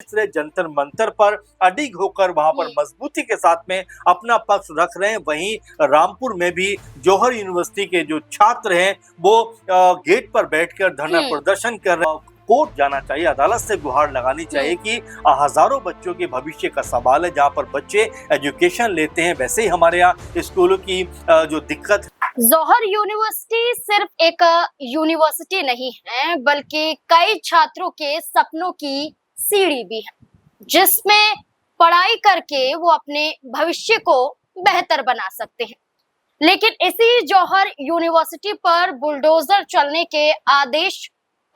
दूसरे जंतर मंतर पर अडिग होकर वहां पर मजबूती के साथ में अपना पक्ष रख रहे हैं। वहीं रामपुर में भी जौहर यूनिवर्सिटी के जो छात्र हैं वो गेट पर बैठकर धरना प्रदर्शन कर रहे हैं। कोर्ट जाना चाहिए, अदालत से गुहार लगानी चाहिए कि हजारों बच्चों के भविष्य का सवाल है। जहां पर बच्चे एजुकेशन लेते हैं, वैसे ही हमारे यहाँ स्कूलों की जो दिक्कत। जौहर यूनिवर्सिटी सिर्फ एक यूनिवर्सिटी नहीं है, बल्कि कई छात्रों के सपनों की सीढ़ी भी है, जिसमें पढ़ाई करके वो अपने भविष्य को बेहतर बना सकते हैं। लेकिन इसी जौहर यूनिवर्सिटी पर बुलडोजर चलने के आदेश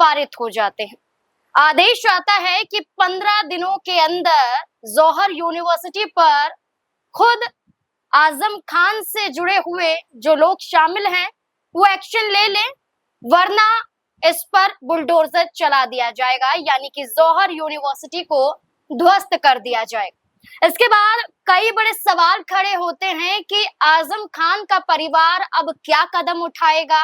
पारित हो जाते हैं। आदेश आता है कि 15 दिनों के अंदर जौहर यूनिवर्सिटी पर खुद आजम खान से जुड़े हुए जो लोग शामिल हैं वो एक्शन ले लें, वरना इस पर बुलडोजर चला दिया जाएगा, यानी कि जौहर यूनिवर्सिटी को ध्वस्त कर दिया जाएगा। इसके बाद कई बड़े सवाल खड़े होते हैं कि आजम खान का परिवार अब क्या कदम उठाएगा।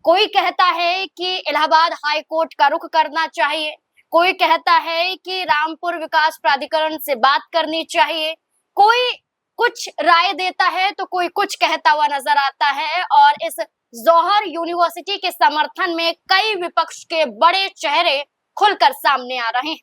कोई कहता है कि इलाहाबाद हाई कोर्ट का रुख करना चाहिए, कोई कहता है कि रामपुर विकास प्राधिकरण से बात करनी चाहिए, कोई कुछ राय देता है तो कोई कुछ कहता हुआ नजर आता है। और इस जौहर यूनिवर्सिटी के समर्थन में कई विपक्ष के बड़े चेहरे खुलकर सामने आ रहे हैं।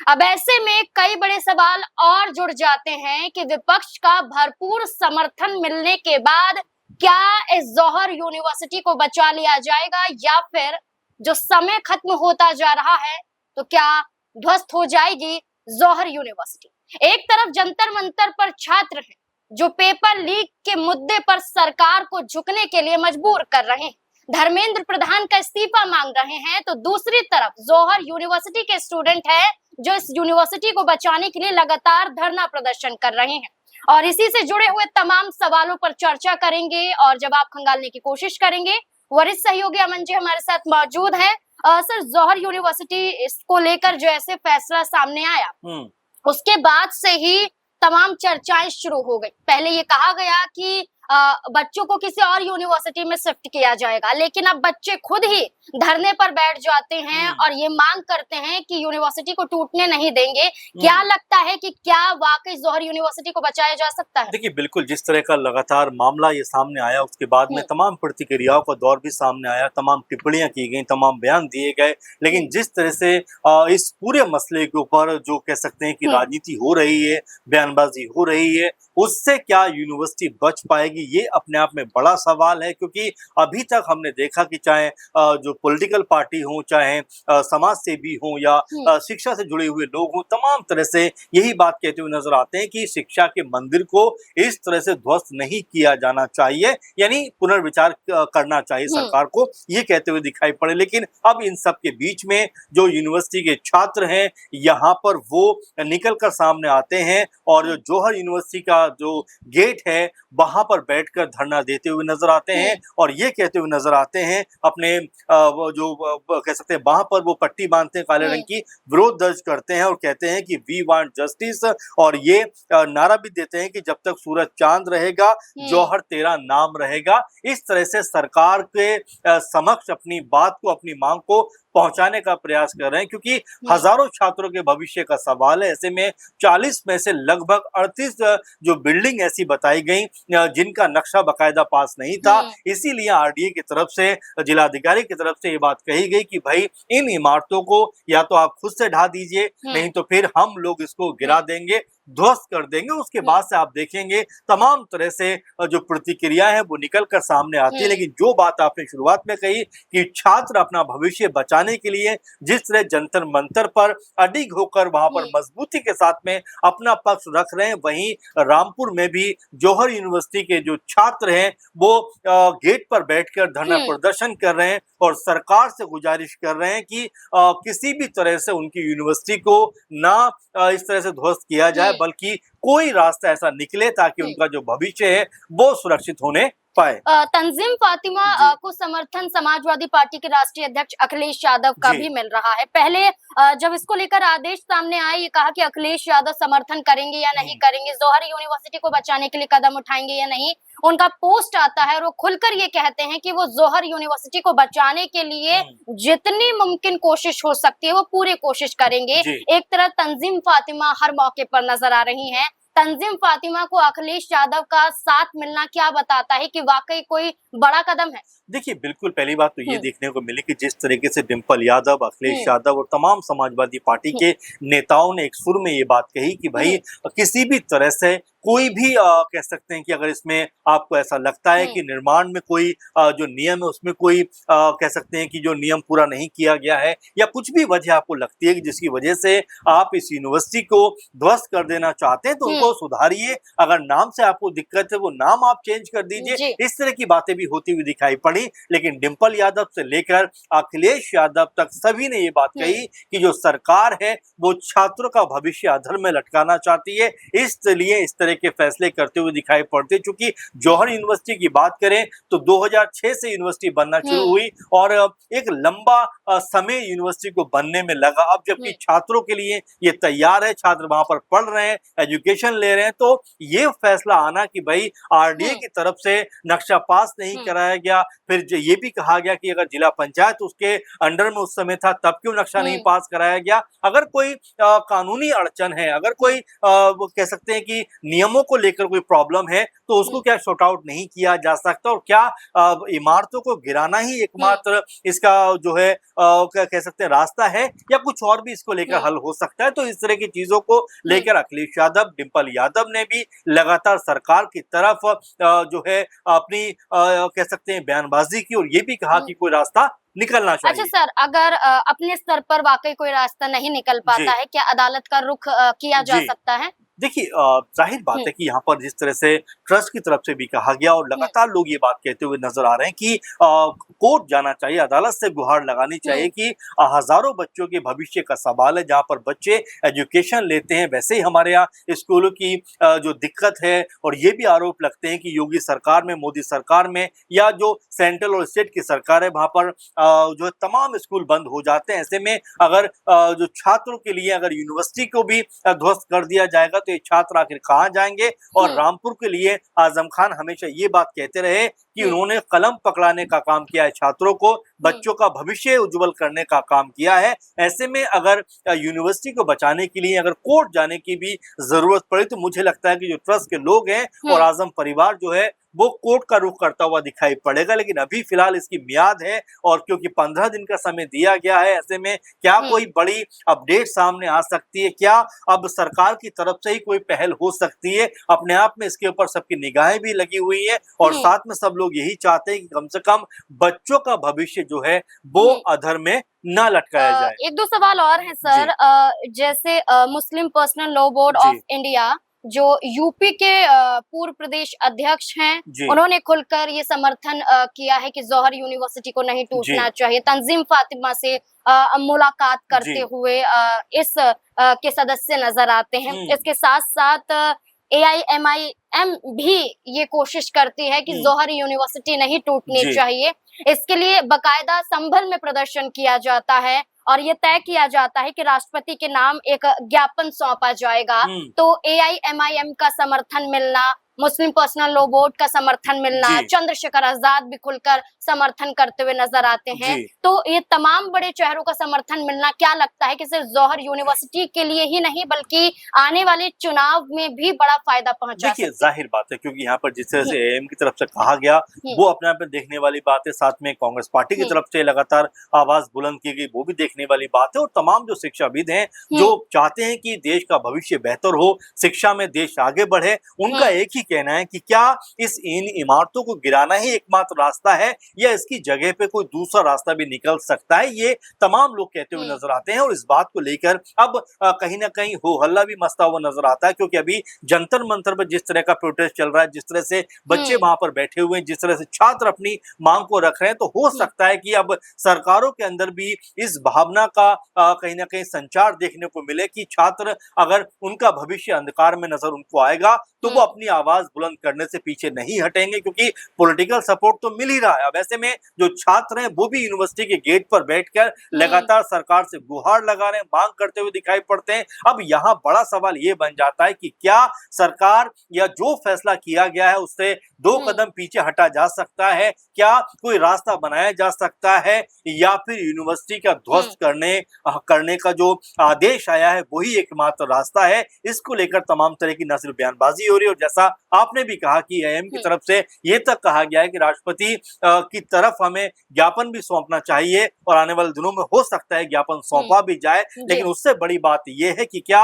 अब ऐसे में कई बड़े सवाल और जुड़ जाते हैं कि विपक्ष का भरपूर समर्थन मिलने के बाद क्या इस जौहर यूनिवर्सिटी को बचा लिया जाएगा, या फिर जो समय खत्म होता जा रहा है तो क्या ध्वस्त हो जाएगी जौहर यूनिवर्सिटी। एक तरफ जंतर मंतर पर छात्र हैं जो पेपर लीक के मुद्दे पर सरकार को झुकने के लिए मजबूर कर रहे हैं, धर्मेंद्र प्रधान का इस्तीफा मांग रहे हैं, तो दूसरी तरफ जौहर यूनिवर्सिटी के स्टूडेंट हैं जो इस यूनिवर्सिटी को बचाने के लिए लगातार धरना प्रदर्शन कर रहे हैं। और इसी से जुड़े हुए तमाम सवालों पर चर्चा करेंगे और जवाब खंगालने की कोशिश करेंगे। वरिष्ठ सहयोगी अमन जी हमारे साथ मौजूद है। सर, जौहर यूनिवर्सिटी इसको लेकर जो ऐसे फैसला सामने आया उसके बाद से ही तमाम चर्चाएं शुरू हो गई। पहले ये कहा गया कि बच्चों को किसी और यूनिवर्सिटी में शिफ्ट किया जाएगा, लेकिन अब बच्चे खुद ही धरने पर बैठ जाते हैं और ये मांग करते हैं कि यूनिवर्सिटी को टूटने नहीं देंगे। क्या लगता है कि क्या वाकई जौहर यूनिवर्सिटी को बचाया जा सकता है? देखिए, बिल्कुल जिस तरह का लगातार मामला ये सामने आया उसके बाद में तमाम प्रतिक्रियाओं का दौर भी सामने आया, तमाम टिप्पणियां की गई, तमाम बयान दिए गए। लेकिन जिस तरह से इस पूरे मसले के ऊपर जो कह सकते हैं कि राजनीति हो रही है, बयानबाजी हो रही है, उससे क्या यूनिवर्सिटी बच पाएगी, ये अपने आप में बड़ा सवाल है। क्योंकि अभी तक हमने देखा कि चाहे जो पॉलिटिकल पार्टी हो, चाहे समाज सेवी हो या शिक्षा से जुड़े हुए लोग हो, तमाम तरह से यही बात कहते हुए नजर आते हैं कि शिक्षा के मंदिर को इस तरह से ध्वस्त नहीं किया जाना चाहिए, यानी पुनर्विचार करना चाहिए सरकार को, ये कहते हुए दिखाई पड़े। लेकिन अब इन सब के बीच में जो यूनिवर्सिटी के छात्र हैं यहाँ पर वो निकल कर सामने आते हैं और जो जौहर यूनिवर्सिटी का जो गेट है वहां पर बैठकर धरना देते हुए नजर आते हैं और ये कहते हुए नजर आते हैं अपने जो कह सकते हैं वहां पर वो पट्टी बांधते हैं काले रंग की, विरोध दर्ज करते हैं और कहते हैं कि वी वांट जस्टिस, और ये नारा भी देते हैं कि जब तक सूरज चांद रहेगा जौहर तेरा नाम रहेगा। इस तरह से सरकार के समक्ष अपनी बात को, अपनी मांग को पहुंचाने का प्रयास कर रहे हैं, क्योंकि हजारों छात्रों के भविष्य का सवाल है। ऐसे में 40 में से लगभग 38 जो बिल्डिंग ऐसी बताई गई जिनका नक्शा बकायदा पास नहीं था, इसीलिए आरडीए की तरफ से, जिलाधिकारी की तरफ से ये बात कही गई कि भाई इन इमारतों को या तो आप खुद से ढा दीजिए, नहीं तो फिर हम लोग इसको गिरा देंगे, ध्वस्त कर देंगे। उसके बाद से आप देखेंगे तमाम तरह से जो प्रतिक्रियाएं हैं वो निकल कर सामने आती है। लेकिन जो बात आपने शुरुआत में कही कि छात्र अपना भविष्य बचाने के लिए जिस तरह जंतर मंतर पर अडिग होकर वहां पर मजबूती के साथ में अपना पक्ष रख रहे हैं, वहीं रामपुर में भी जौहर यूनिवर्सिटी के जो छात्र हैं वो गेट पर बैठकर धरना प्रदर्शन कर रहे हैं और सरकार से गुजारिश कर रहे हैं कि किसी भी तरह से उनकी यूनिवर्सिटी को ना इस तरह से ध्वस्त किया जाए, बल्कि कोई रास्ता ऐसा निकले ताकि उनका जो भविष्य है वो सुरक्षित होने पाए। तंजीम फातिमा जी। को समर्थन समाजवादी पार्टी के राष्ट्रीय अध्यक्ष अखिलेश यादव का जी। भी मिल रहा है। पहले जब इसको लेकर आदेश सामने आए, ये कहा कि अखिलेश यादव समर्थन करेंगे या नहीं करेंगे, जौहर यूनिवर्सिटी को बचाने के लिए कदम उठाएंगे या नहीं। उनका पोस्ट आता है और वो खुलकर ये कहते हैं कि वो जौहर यूनिवर्सिटी को बचाने के लिए जितनी मुमकिन कोशिश हो सकती है वो पूरी कोशिश करेंगे। जी। एक तरह तंजीम फातिमा हर मौके पर नजर आ रही हैं। तंजीम फातिमा को अखिलेश यादव का साथ मिलना क्या बताता है कि वाकई कोई बड़ा कदम है? देखिए, बिल्कुल पहली बात तो ये देखने को मिली कि जिस तरीके से डिंपल यादव, अखिलेश यादव और तमाम समाजवादी पार्टी के नेताओं ने एक सुर में ये बात कही कि भाई किसी भी तरह से कोई भी कह सकते हैं कि अगर इसमें आपको ऐसा लगता है कि निर्माण में कोई जो नियम है उसमें कोई कह सकते हैं कि जो नियम पूरा नहीं किया गया है या कुछ भी वजह आपको लगती है कि जिसकी वजह से आप इस यूनिवर्सिटी को ध्वस्त कर देना चाहते हैं तो उनको सुधारिए। अगर नाम से आपको दिक्कत है वो नाम आप चेंज कर दीजिए। इस तरह की बातें भी होती हुई दिखाई पड़ी। लेकिन डिंपल यादव से लेकर अखिलेश यादव तक सभी ने ये बात कही कि जो सरकार है वो छात्रों का भविष्य अधर में लटकाना चाहती है, इसलिए इस तरह के फैसले करते हुए दिखाई पड़ते। चूंकि जौहर यूनिवर्सिटी की बात करें तो 2006 से यूनिवर्सिटी बनना शुरू हुई और एक लंबा समय यूनिवर्सिटी को बनने में लगा। अब जबकि छात्रों के लिए ये तैयार है, छात्र वहां पर पढ़ रहे हैं, एजुकेशन ले रहे हैं, तो ये फैसला आना कि भाई आरडीए की तरफ से नक्शा पास नहीं कराया गया, फिर ये भी कहा गया कि अगर जिला पंचायत उसके अंडर में उस समय था तब क्यों नक्शा नहीं पास कराया गया। अगर कोई कानूनी अड़चन है, अगर कोई वो कह सकते हैं कि नियमों को लेकर कोई प्रॉब्लम है तो उसको क्या शॉर्ट आउट नहीं किया जा सकता और क्या इमारतों को गिराना ही एकमात्र इसका जो है क्या कह सकते हैं रास्ता है या कुछ और भी इसको लेकर हल हो सकता है। तो इस तरह की चीजों को लेकर अखिलेश यादव, डिंपल यादव ने भी लगातार सरकार की तरफ जो है अपनी कह सकते हैं बयानबाजी की और ये भी कहा कि कोई रास्ता निकलना चाहिए। अच्छा सर, अगर अपने स्तर पर वाकई कोई रास्ता नहीं निकल पाता है, क्या अदालत का रुख किया जा सकता है? देखिए, जाहिर बात है कि यहाँ पर जिस तरह से ट्रस्ट की तरफ से भी कहा गया और लगातार लोग ये बात कहते हुए नजर आ रहे हैं कि कोर्ट जाना चाहिए, अदालत से गुहार लगानी चाहिए कि हजारों बच्चों के भविष्य का सवाल है। जहाँ पर बच्चे एजुकेशन लेते हैं वैसे ही हमारे यहाँ स्कूलों की जो दिक्कत है और ये भी आरोप लगते हैं कि योगी सरकार में, मोदी सरकार में या जो सेंट्रल और स्टेट की सरकार है वहां पर जो तमाम स्कूल बंद हो जाते हैं। ऐसे में अगर जो छात्रों के लिए अगर यूनिवर्सिटी को भी ध्वस्त कर दिया जाएगा तो ये छात्र आखिर कहाँ जाएंगे। और रामपुर के लिए आजम खान हमेशा ये बात कहते रहे कि उन्होंने कलम पकड़ाने का काम किया है, छात्रों को, बच्चों का भविष्य उज्जवल करने का काम किया है। ऐसे में अगर यूनिवर्सिटी को बचाने के लिए अगर कोर्ट जाने की भी जरूरत पड़े तो मुझे लगता है कि जो ट्रस्ट के लोग हैं और आजम परिवार जो है वो कोर्ट का रुख करता हुआ दिखाई पड़ेगा। लेकिन अभी फिलहाल इसकी मियाद है और क्योंकि 15 दिन का समय दिया गया है, ऐसे में क्या कोई बड़ी अपडेट सामने आ सकती है, क्या अब सरकार की तरफ से ही कोई पहल हो सकती है। अपने आप में इसके ऊपर सबकी निगाहें भी लगी हुई है और साथ में सब लोग यही चाहते हैं कि कम से कम बच्चों का भविष्य जो है वो अधर में ना लटकाया जाए। एक दो सवाल और हैं सर, जैसे Muslim personal law board of India जो यूपी के पूर्व प्रदेश अध्यक्ष हैं, उन्होंने खुलकर ये समर्थन किया है कि जौहर यूनिवर्सिटी को नहीं टूटना चाहिए। तंजीम फातिमा से मुलाकात करते हुए इस के सदस्य नजर आते हैं। इसके साथ साथ AIMIM भी ये कोशिश करती है कि जौहर यूनिवर्सिटी नहीं टूटनी चाहिए। इसके लिए बकायदा संभल में प्रदर्शन किया जाता है और ये तय किया जाता है कि राष्ट्रपति के नाम एक ज्ञापन सौंपा जाएगा। तो AIMIM का समर्थन मिलना, मुस्लिम पर्सनल लॉ बोर्ड का समर्थन मिलना, चंद्रशेखर आजाद भी खुलकर समर्थन करते हुए नजर आते हैं। तो ये तमाम बड़े चेहरों का समर्थन मिलना क्या लगता है कि सिर्फ जौहर यूनिवर्सिटी के लिए ही नहीं बल्कि आने वाले चुनाव में भी बड़ा फायदा पहुंचा सकती है? देखिए, जाहिर बात है क्योंकि यहाँ पर जिस तरह से AM की तरफ से कहा गया वो अपने आप में देखने वाली बात है, साथ में कांग्रेस पार्टी की तरफ से लगातार आवाज बुलंद की गई वो भी देखने वाली बात है और तमाम जो शिक्षाविद हैं जो चाहते हैं कि देश का भविष्य बेहतर हो, शिक्षा में देश आगे बढ़े, उनका एक ही कहना है कि क्या इन इमारतों को गिराना ही एकमात्र रास्ता है या इसकी जगह पे कोई दूसरा रास्ता भी निकल सकता है। ये तमाम लोग कहते हुए नजर आते हैं और इस बात को लेकर अब कहीं ना कहीं हो हल्ला भी मचता हुआ नजर आता है क्योंकि अभी जंतर मंतर पर जिस तरह का प्रोटेस्ट चल रहा है, जिस तरह से बच्चे वहां पर बैठे हुए हैं, जिस तरह से छात्र अपनी मांग को रख रहे हैं, तो हो सकता है कि अब सरकारों के अंदर भी इस भावना का कहीं ना कहीं संचार देखने को मिले कि छात्र अगर उनका भविष्य अंधकार में नजर उनको आएगा तो वो अपनी आवाज आवाज बुलंद करने से पीछे नहीं हटेंगे, क्योंकि पॉलिटिकल सपोर्ट तो मिल ही रहा है। अब ऐसे में जो छात्र हैं वो भी यूनिवर्सिटी के गेट पर बैठकर लगातार सरकार से गुहार लगा रहे हैं, मांग करते हुए दिखाई पड़ते हैं। अब यहाँ बड़ा सवाल ये बन जाता है कि क्या सरकार या जो फैसला किया गया है उससे 2 कदम पीछे हटा जा सकता है? क्या कोई रास्ता बनाया जा सकता है, या फिर यूनिवर्सिटी का ध्वस्त करने का जो आदेश आया है वही एकमात्र रास्ता है? इसको लेकर तमाम तरह की न सिर्फ बयानबाजी हो रही है, और जैसा आपने भी कहा कि एएम की तरफ से ये तक कहा गया है कि राष्ट्रपति की तरफ हमें ज्ञापन भी सौंपना चाहिए, और आने वाले दिनों में हो सकता है ज्ञापन सौंपा भी जाए। लेकिन उससे बड़ी बात यह है कि क्या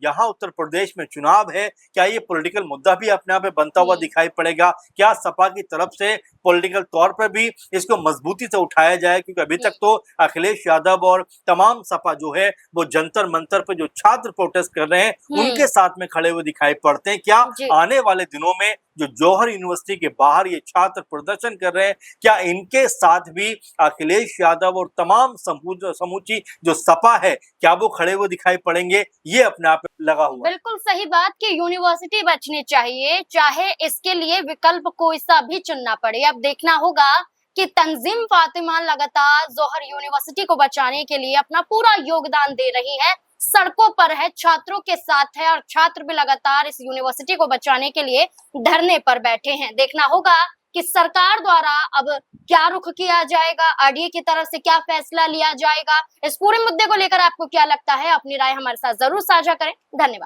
यहाँ उत्तर प्रदेश में चुनाव है, क्या ये पॉलिटिकल मुद्दा भी अपने आप में बनता हुआ दिखाई पड़ेगा? क्या सपा की तरफ से पॉलिटिकल तौर पर भी इसको मजबूती से उठाया जाए? क्योंकि अभी तक तो अखिलेश यादव और तमाम सपा जो है वो जंतर मंतर पर जो छात्र प्रोटेस्ट कर रहे हैं उनके साथ में खड़े हुए दिखाई पड़ते हैं। क्या आने वाले दिनों में जो जौहर यूनिवर्सिटी के बाहर ये छात्र प्रदर्शन कर रहे हैं, क्या इनके साथ भी अखिलेश यादव और तमाम समूची जो सपा है, क्या वो खड़े हुए दिखाई पड़ेंगे? ये अपने आप में लगा हुआ। बिल्कुल सही बात कि यूनिवर्सिटी बचनी चाहिए, चाहे इसके लिए विकल्प कोई सा भी चुनना पड़े। अब देखना होगा कि तंजीम फातिमा लगातार जौहर यूनिवर्सिटी को बचाने के लिए अपना पूरा योगदान दे रही है, सड़कों पर है, छात्रों के साथ है, और छात्र भी लगातार इस यूनिवर्सिटी को बचाने के लिए धरने पर बैठे हैं। देखना होगा कि सरकार द्वारा अब क्या रुख किया जाएगा, आरडीए की तरफ से क्या फैसला लिया जाएगा। इस पूरे मुद्दे को लेकर आपको क्या लगता है? अपनी राय हमारे साथ जरूर साझा करें। धन्यवाद।